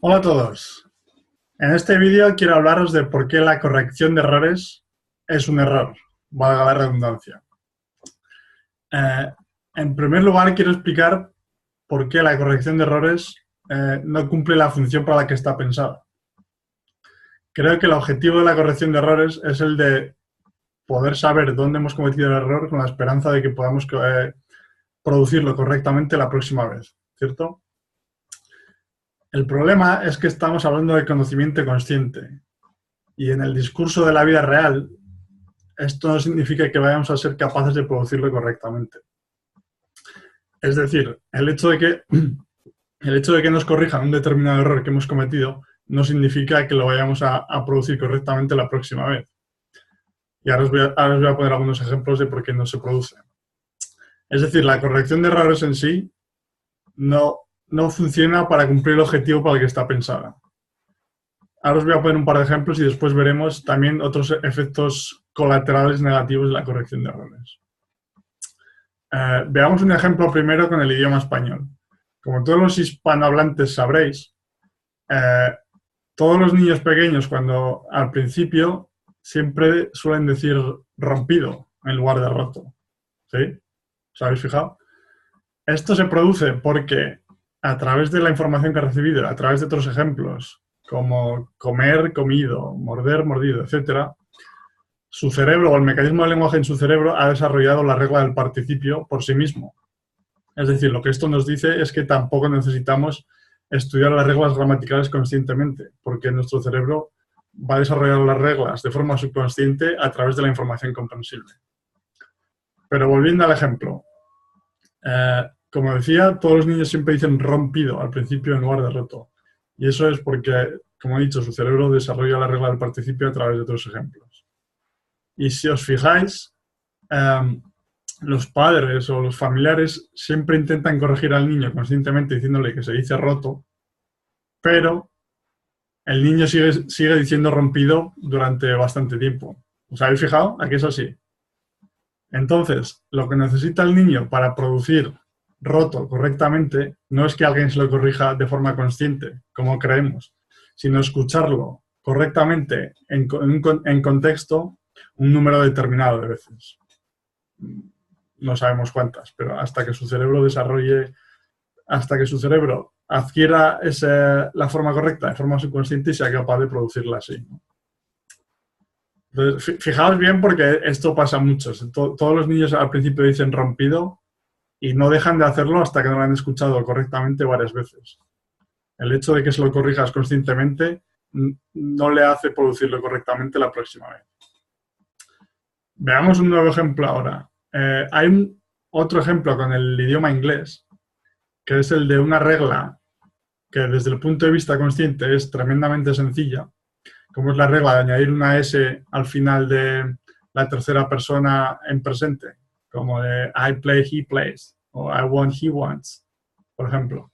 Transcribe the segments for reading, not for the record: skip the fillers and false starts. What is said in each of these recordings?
Hola a todos. En este vídeo quiero hablaros de por qué la corrección de errores es un error, valga la redundancia. Eh, en primer lugar, quiero explicar por qué la corrección de errores no cumple la función para la que está pensada. Creo que el objetivo de la corrección de errores es el de poder saber dónde hemos cometido el error con la esperanza de que podamos producirlo correctamente la próxima vez, ¿cierto? El problema es que estamos hablando de conocimiento consciente y en el discurso de la vida real esto no significa que vayamos a ser capaces de producirlo correctamente. Es decir, el hecho de que nos corrijan un determinado error que hemos cometido no significa que lo vayamos a producir correctamente la próxima vez. Y ahora os voy a poner algunos ejemplos de por qué no se produce. Es decir, la corrección de errores en sí no funciona para cumplir el objetivo para el que está pensada. Ahora os voy a poner un par de ejemplos y después veremos también otros efectos colaterales negativos de la corrección de errores. Veamos un ejemplo primero con el idioma español. Como todos los hispanohablantes sabréis, todos los niños pequeños cuando al principio siempre suelen decir rompido en lugar de roto. ¿Sí? ¿Os habéis fijado? Esto se produce porque a través de la información que ha recibido, a través de otros ejemplos, como comer, comido, morder, mordido, etc., su cerebro o el mecanismo del lenguaje en su cerebro ha desarrollado la regla del participio por sí mismo. Es decir, lo que esto nos dice es que tampoco necesitamos estudiar las reglas gramaticales conscientemente, porque nuestro cerebro va a desarrollar las reglas de forma subconsciente a través de la información comprensible. Pero volviendo al ejemplo, como decía, todos los niños siempre dicen rompido al principio en lugar de roto. Y eso es porque, como he dicho, su cerebro desarrolla la regla del participio a través de otros ejemplos. Y si os fijáis, los padres o los familiares siempre intentan corregir al niño conscientemente diciéndole que se dice roto, pero el niño sigue diciendo rompido durante bastante tiempo. ¿Os habéis fijado? Aquí es así. Entonces, lo que necesita el niño para producir roto correctamente no es que alguien se lo corrija de forma consciente, como creemos, sino escucharlo correctamente en contexto un número determinado de veces. No sabemos cuántas, pero hasta que su cerebro adquiera la forma correcta, de forma subconsciente, y sea capaz de producirla así. Entonces, fijaos bien porque esto pasa mucho. Todos los niños al principio dicen rompido y no dejan de hacerlo hasta que no lo han escuchado correctamente varias veces. El hecho de que se lo corrijas conscientemente no le hace producirlo correctamente la próxima vez. Veamos un nuevo ejemplo ahora. Hay otro ejemplo con el idioma inglés, que es el de una regla que desde el punto de vista consciente es tremendamente sencilla, como es la regla de añadir una S al final de la tercera persona en presente, como de I play, he plays, o I want, he wants, por ejemplo.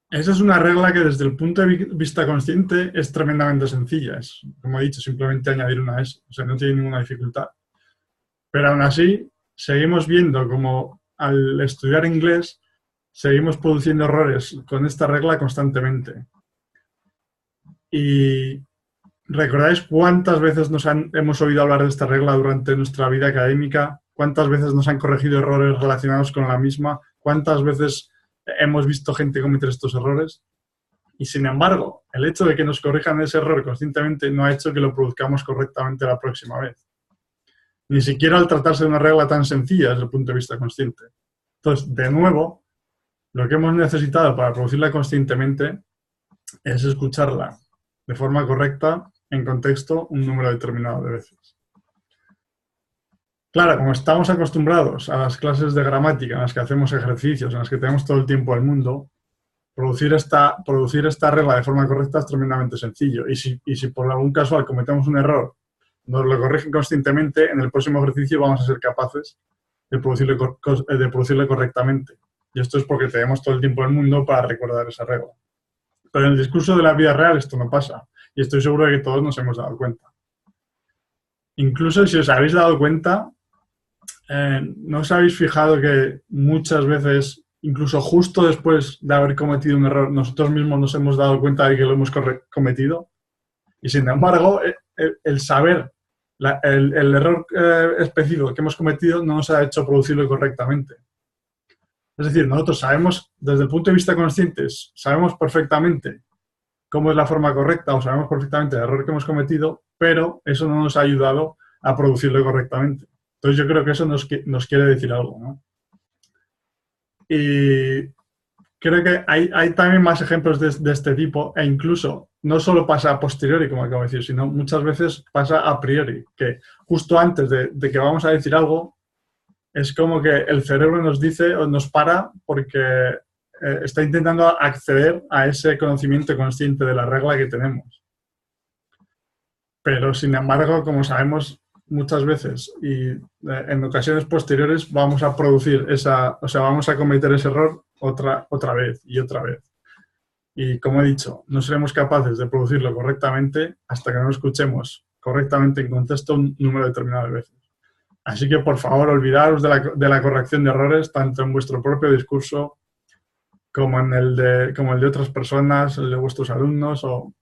Esa es una regla que desde el punto de vista consciente es tremendamente sencilla. Es, como he dicho, simplemente añadir una S, o sea, no tiene ninguna dificultad. Pero aún así, seguimos viendo como al estudiar inglés seguimos produciendo errores con esta regla constantemente. Y ¿recordáis cuántas veces hemos oído hablar de esta regla durante nuestra vida académica? ¿Cuántas veces nos han corregido errores relacionados con la misma? ¿Cuántas veces hemos visto gente cometer estos errores? Y sin embargo, el hecho de que nos corrijan ese error conscientemente no ha hecho que lo produzcamos correctamente la próxima vez. Ni siquiera al tratarse de una regla tan sencilla desde el punto de vista consciente. Entonces, de nuevo, lo que hemos necesitado para producirla conscientemente es escucharla de forma correcta, en contexto, un número determinado de veces. Claro, como estamos acostumbrados a las clases de gramática en las que hacemos ejercicios, en las que tenemos todo el tiempo del mundo, producir esta regla de forma correcta es tremendamente sencillo. Y si por algún casual cometemos un error, nos lo corrigen conscientemente, en el próximo ejercicio vamos a ser capaces de producirlo correctamente. Y esto es porque tenemos todo el tiempo del mundo para recordar esa regla. Pero en el discurso de la vida real esto no pasa. Y estoy seguro de que todos nos hemos dado cuenta. Incluso si os habéis dado cuenta, ¿no os habéis fijado que muchas veces incluso justo después de haber cometido un error, nosotros mismos nos hemos dado cuenta de que lo hemos cometido. Y sin embargo, el saber el error específico que hemos cometido no nos ha hecho producirlo correctamente. Es decir, nosotros sabemos, desde el punto de vista consciente, sabemos perfectamente cómo es la forma correcta o sabemos perfectamente el error que hemos cometido, pero eso no nos ha ayudado a producirlo correctamente. Entonces yo creo que eso nos quiere decir algo, ¿no? Y creo que hay también más ejemplos de este tipo, e incluso no solo pasa a posteriori, como acabo de decir, sino muchas veces pasa a priori, que justo antes de que vamos a decir algo, es como que el cerebro nos dice o nos para porque está intentando acceder a ese conocimiento consciente de la regla que tenemos. Pero, sin embargo, como sabemos muchas veces y en ocasiones posteriores vamos a producir vamos a cometer ese error otra vez y otra vez. Y, como he dicho, no seremos capaces de producirlo correctamente hasta que no lo escuchemos correctamente en contexto un número determinado de veces. Así que, por favor, olvidaros de la corrección de errores, tanto en vuestro propio discurso como en el de otras personas, el de vuestros alumnos o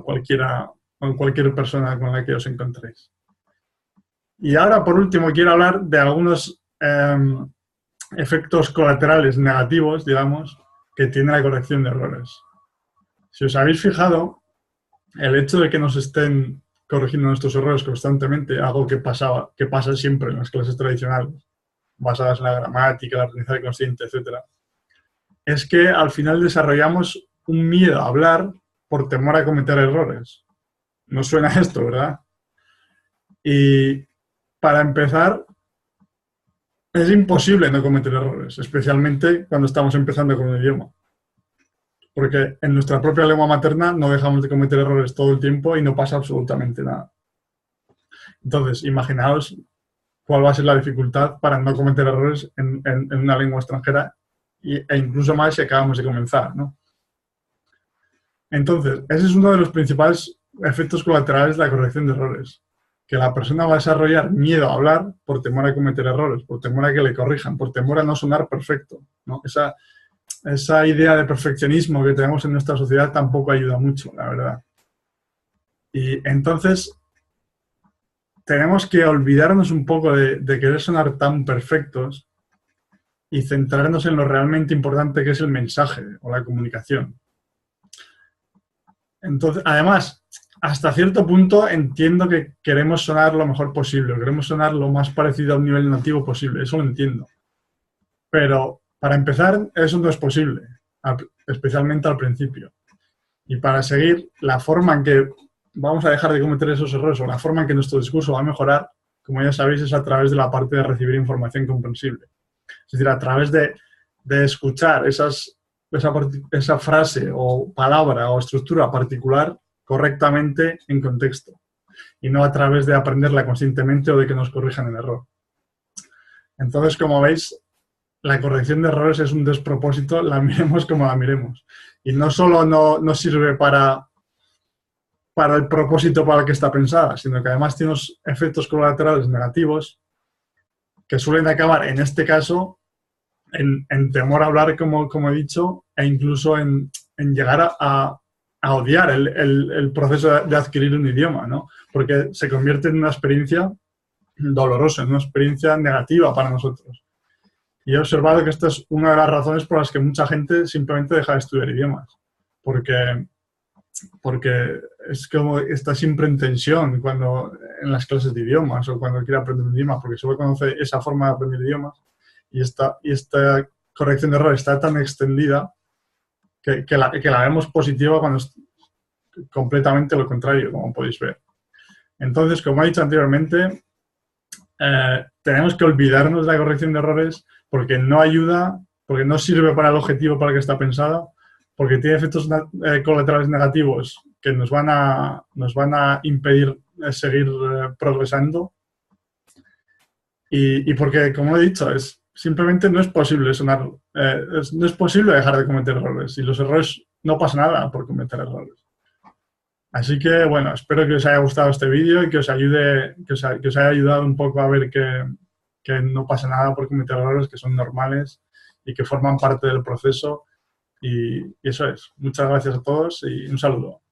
cualquier persona con la que os encontréis. Y ahora, por último, quiero hablar de algunos efectos colaterales negativos, digamos, que tiene la corrección de errores. Si os habéis fijado, el hecho de que nos estén corrigiendo nuestros errores constantemente, algo que pasa siempre en las clases tradicionales, basadas en la gramática, el aprendizaje consciente, etc., es que al final desarrollamos un miedo a hablar por temor a cometer errores. ¿No suena esto, verdad? Y para empezar, es imposible no cometer errores, especialmente cuando estamos empezando con un idioma. Porque en nuestra propia lengua materna no dejamos de cometer errores todo el tiempo y no pasa absolutamente nada. Entonces, imaginaos cuál va a ser la dificultad para no cometer errores en una lengua extranjera e incluso más si acabamos de comenzar, ¿no? Entonces, ese es uno de los principales efectos colaterales de la corrección de errores. Que la persona va a desarrollar miedo a hablar por temor a cometer errores, por temor a que le corrijan, por temor a no sonar perfecto, ¿no? Esa idea de perfeccionismo que tenemos en nuestra sociedad tampoco ayuda mucho, la verdad. Y entonces tenemos que olvidarnos un poco de querer sonar tan perfectos y centrarnos en lo realmente importante que es el mensaje o la comunicación. Entonces, además, hasta cierto punto entiendo que queremos sonar lo mejor posible, queremos sonar lo más parecido a un nivel nativo posible, eso lo entiendo. Pero para empezar, eso no es posible, especialmente al principio. Y para seguir, la forma en que vamos a dejar de cometer esos errores o la forma en que nuestro discurso va a mejorar, como ya sabéis, es a través de la parte de recibir información comprensible. Es decir, a través de escuchar esa frase o palabra o estructura particular correctamente en contexto y no a través de aprenderla conscientemente o de que nos corrijan el error. Entonces, como veis, la corrección de errores es un despropósito, la miremos como la miremos. Y no solo no sirve para el propósito para el que está pensada, sino que además tiene unos efectos colaterales negativos que suelen acabar, en este caso, en temor a hablar, como he dicho, e incluso en llegar a odiar el proceso de adquirir un idioma, ¿no? Porque se convierte en una experiencia dolorosa, en una experiencia negativa para nosotros. Y he observado que esta es una de las razones por las que mucha gente simplemente deja de estudiar idiomas. Porque es como está siempre en tensión en las clases de idiomas o cuando quiere aprender un idioma, porque solo conoce esa forma de aprender idiomas y esta corrección de error está tan extendida que la vemos positiva cuando es completamente lo contrario, como podéis ver. Entonces, como he dicho anteriormente, tenemos que olvidarnos de la corrección de errores porque no ayuda, porque no sirve para el objetivo para el que está pensada, porque tiene efectos colaterales negativos que nos van a impedir seguir progresando y porque, como he dicho, simplemente no es posible no es posible dejar de cometer errores y los errores no pasa nada por cometer errores. Así que, bueno, espero que os haya gustado este vídeo y que os haya ayudado un poco a ver que no pasa nada por cometer errores, que son normales y que forman parte del proceso y eso es. Muchas gracias a todos y un saludo.